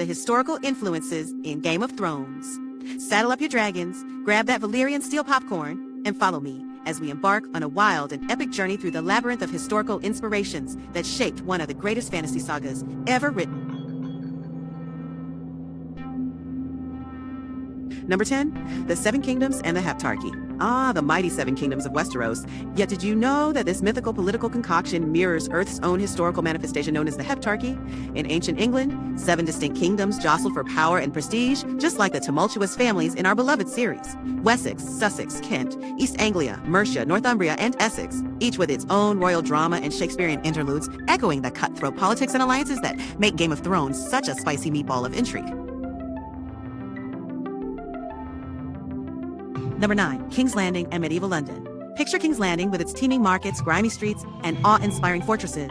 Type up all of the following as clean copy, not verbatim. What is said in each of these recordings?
the historical influences in Game of Thrones. Saddle up your dragons, grab that Valyrian steel popcorn, and follow me as we embark on a wild and epic journey through the labyrinth of historical inspirations that shaped one of the greatest fantasy sagas ever written. Number 10, the Seven Kingdoms and the Heptarchy. Ah, the mighty Seven Kingdoms of Westeros. Yet did you know that this mythical political concoction mirrors Earth's own historical manifestation known as the Heptarchy? In ancient England, 7 distinct kingdoms jostled for power and prestige, just like the tumultuous families in our beloved series. Wessex, Sussex, Kent, East Anglia, Mercia, Northumbria, and Essex, each with its own royal drama and Shakespearean interludes, echoing the cutthroat politics and alliances that make Game of Thrones such a spicy meatball of intrigue. Number 9, King's Landing and medieval London. Picture King's Landing with its teeming markets, grimy streets, and awe-inspiring fortresses.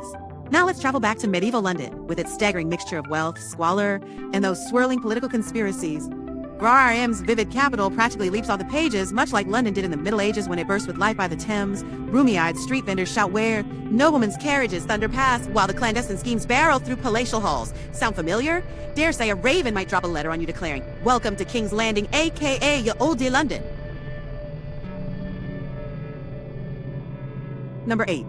Now let's travel back to medieval London with its staggering mixture of wealth, squalor, and those swirling political conspiracies. GRRM's vivid capital practically leaps off the pages, much like London did in the Middle Ages when it burst with life by the Thames. Roomy-eyed street vendors shout where, noblemen's carriages thunder past, while the clandestine schemes barrel through palatial halls. Sound familiar? Dare say a raven might drop a letter on you declaring, "Welcome to King's Landing, aka your old dear London." Number 8,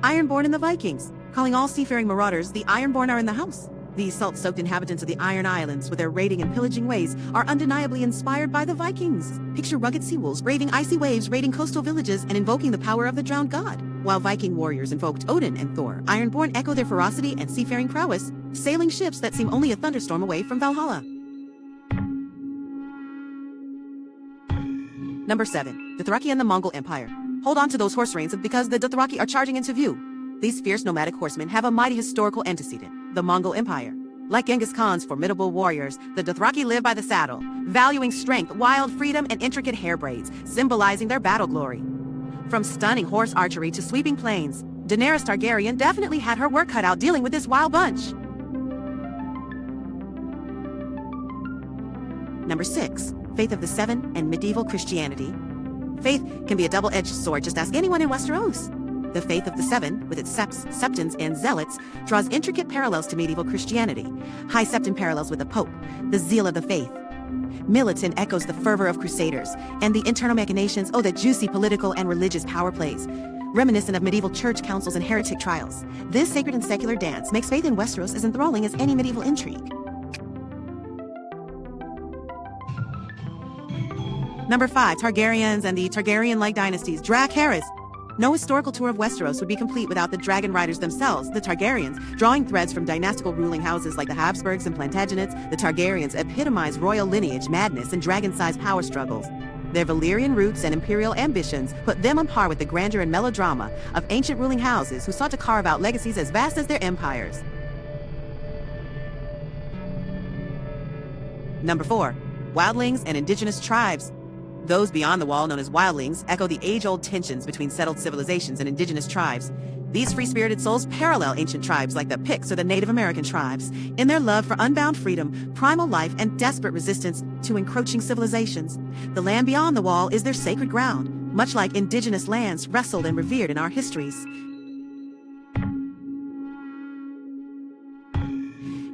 Ironborn and the Vikings. Calling all seafaring marauders, the Ironborn are in the house. These salt-soaked inhabitants of the Iron Islands, with their raiding and pillaging ways, are undeniably inspired by the Vikings. Picture rugged seawolves braving icy waves, raiding coastal villages, and invoking the power of the drowned god. While Viking warriors invoked Odin and Thor, Ironborn echo their ferocity and seafaring prowess, sailing ships that seem only a thunderstorm away from Valhalla. Number 7, Dothraki and the Mongol Empire. Hold on to those horse reins because the Dothraki are charging into view. These fierce nomadic horsemen have a mighty historical antecedent, the Mongol Empire. Like Genghis Khan's formidable warriors, the Dothraki live by the saddle, valuing strength, wild freedom, and intricate hair braids, symbolizing their battle glory. From stunning horse archery to sweeping plains, Daenerys Targaryen definitely had her work cut out dealing with this wild bunch. Number 6, Faith of the Seven and medieval Christianity. Faith can be a double-edged sword, just ask anyone in Westeros. The Faith of the Seven, with its septs, septons, and zealots, draws intricate parallels to medieval Christianity. High septon parallels with the Pope, the zeal of the faith. Militant echoes the fervor of crusaders, and the internal machinations, the juicy political and religious power plays, reminiscent of medieval church councils and heretic trials. This sacred and secular dance makes Faith in Westeros as enthralling as any medieval intrigue. Number 5, Targaryens and the Targaryen-Like dynasties. Drag Harris. No historical tour of Westeros would be complete without the dragon riders themselves, the Targaryens, drawing threads from dynastical ruling houses like the Habsburgs and Plantagenets. The Targaryens epitomize royal lineage, madness, and dragon-sized power struggles. Their Valyrian roots and imperial ambitions put them on par with the grandeur and melodrama of ancient ruling houses who sought to carve out legacies as vast as their empires. Number 4, Wildlings and Indigenous tribes. Those beyond the wall, known as Wildlings, echo the age-old tensions between settled civilizations and indigenous tribes. These free-spirited souls parallel ancient tribes like the Picts or the Native American tribes in their love for unbound freedom, primal life, and desperate resistance to encroaching civilizations. The land beyond the wall is their sacred ground, much like indigenous lands wrestled and revered in our histories.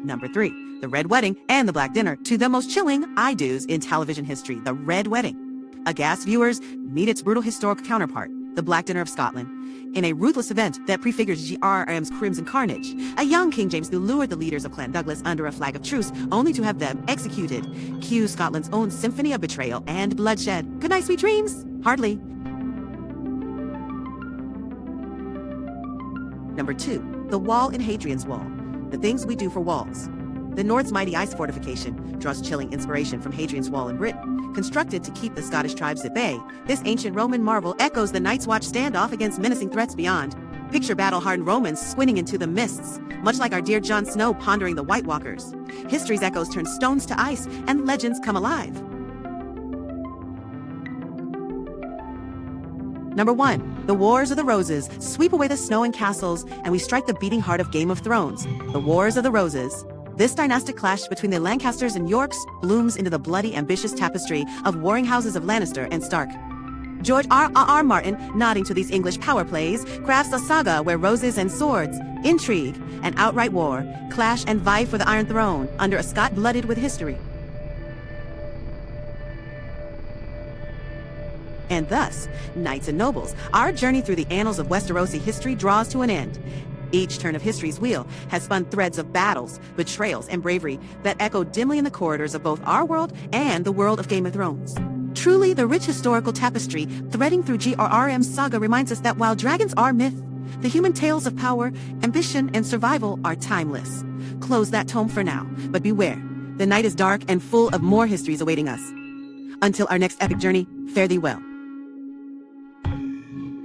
Number 3, the Red Wedding and the Black Dinner. To the most chilling I-do's in television history, the Red Wedding. Aghast viewers meet its brutal historical counterpart, the Black Dinner of Scotland. In a ruthless event that prefigures GRRM's Crimson Carnage, a young King James lured the leaders of Clan Douglas under a flag of truce, only to have them executed. Cue Scotland's own symphony of betrayal and bloodshed. Good night, sweet dreams. Hardly. Number 2, the Wall in Hadrian's Wall. The things we do for walls. The North's mighty ice fortification draws chilling inspiration from Hadrian's Wall in Britain. Constructed to keep the Scottish tribes at bay, this ancient Roman marvel echoes the Night's Watch standoff against menacing threats beyond. Picture battle-hardened Romans squinting into the mists, much like our dear Jon Snow pondering the White Walkers. History's echoes turn stones to ice, and legends come alive. Number 1, the Wars of the Roses. Sweep away the snow and castles, and we strike the beating heart of Game of Thrones. The Wars of the Roses. This dynastic clash between the Lancasters and Yorks blooms into the bloody, ambitious tapestry of warring houses of Lannister and Stark. George R. Martin, nodding to these English power plays, crafts a saga where roses and swords, intrigue, and outright war clash and vie for the Iron Throne under a Scot blooded with history. And thus, knights and nobles, our journey through the annals of Westerosi history draws to an end. Each turn of history's wheel has spun threads of battles, betrayals, and bravery that echo dimly in the corridors of both our world and the world of Game of Thrones. Truly, the rich historical tapestry threading through GRRM's saga reminds us that while dragons are myth, the human tales of power, ambition, and survival are timeless. Close that tome for now, but beware, the night is dark and full of more histories awaiting us. Until our next epic journey, fare thee well.